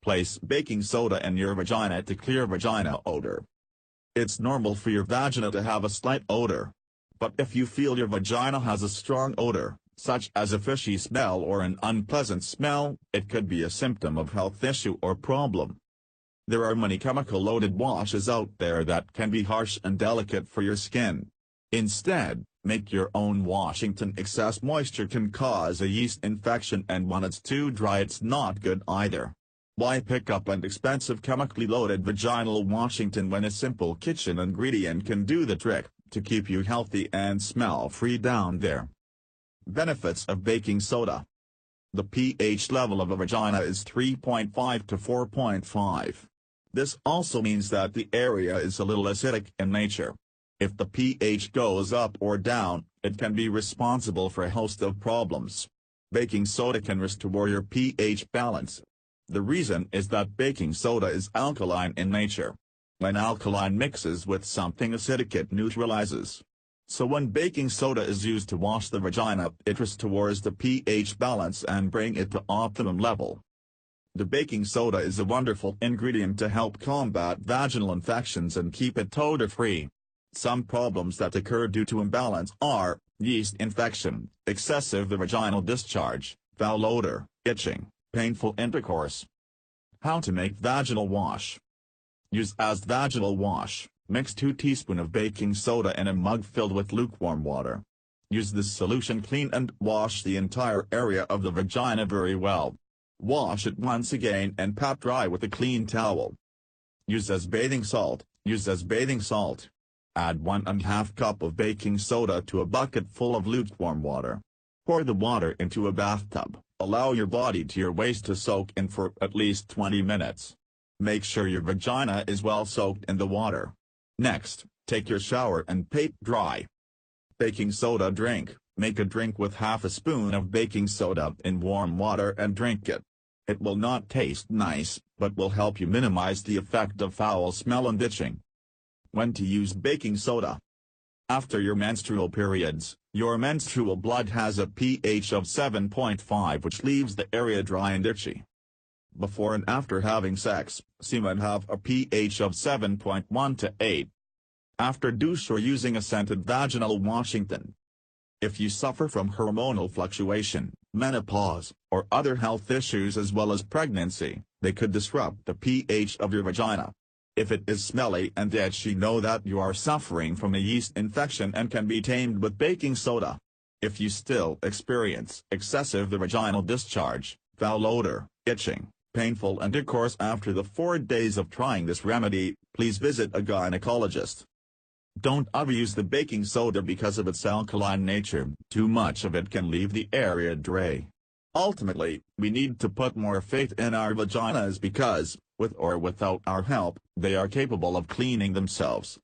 Place baking soda in your vagina to clear vagina odor. It's normal for your vagina to have a slight odor. But if you feel your vagina has a strong odor, such as a fishy smell or an unpleasant smell, it could be a symptom of health issue or problem. There are many chemical-loaded washes out there that can be harsh and delicate for your skin. Instead, make your own Washington. Excess moisture can cause a yeast infection, and when it's too dry it's not good either. Why pick up an expensive chemically loaded vaginal Washington when a simple kitchen ingredient can do the trick, to keep you healthy and smell-free down there? Benefits of baking soda. The pH level of a vagina is 3.5 to 4.5. This also means that the area is a little acidic in nature. If the pH goes up or down, it can be responsible for a host of problems. Baking soda can restore your pH balance. The reason is that baking soda is alkaline in nature. When alkaline mixes with something acidic, it neutralizes. So when baking soda is used to wash the vagina, it restores the pH balance and bring it to optimum level. The baking soda is a wonderful ingredient to help combat vaginal infections and keep it odor-free. Some problems that occur due to imbalance are yeast infection, excessive vaginal discharge, foul odor, itching, painful intercourse. How to make vaginal wash. Use as vaginal wash. Mix 2 teaspoons of baking soda in a mug filled with lukewarm water. Use this solution clean and wash the entire area of the vagina very well. Wash it once again and pat dry with a clean towel. Use as bathing salt. Use as bathing salt. Add 1½ cup of baking soda to a bucket full of lukewarm water. Pour the water into a bathtub. Allow your body to your waist to soak in for at least 20 minutes. Make sure your vagina is well soaked in the water. Next, take your shower and pat dry. Baking soda drink. Make a drink with half a spoon of baking soda in warm water and drink it. It will not taste nice, but will help you minimize the effect of foul smell and itching. When to use baking soda. After your menstrual periods, your menstrual blood has a pH of 7.5, which leaves the area dry and itchy. Before and after having sex, semen have a pH of 7.1 to 8. After douche or using a scented vaginal Washington. If you suffer from hormonal fluctuation, menopause, or other health issues as well as pregnancy, they could disrupt the pH of your vagina. If it is smelly and itchy, know that you are suffering from a yeast infection and can be tamed with baking soda. If you still experience excessive vaginal discharge, foul odor, itching, painful intercourse after the 4 days of trying this remedy, please visit a gynecologist. Don't overuse the baking soda because of its alkaline nature. Too much of it can leave the area dry. Ultimately, we need to put more faith in our vaginas because, with or without our help, they are capable of cleaning themselves.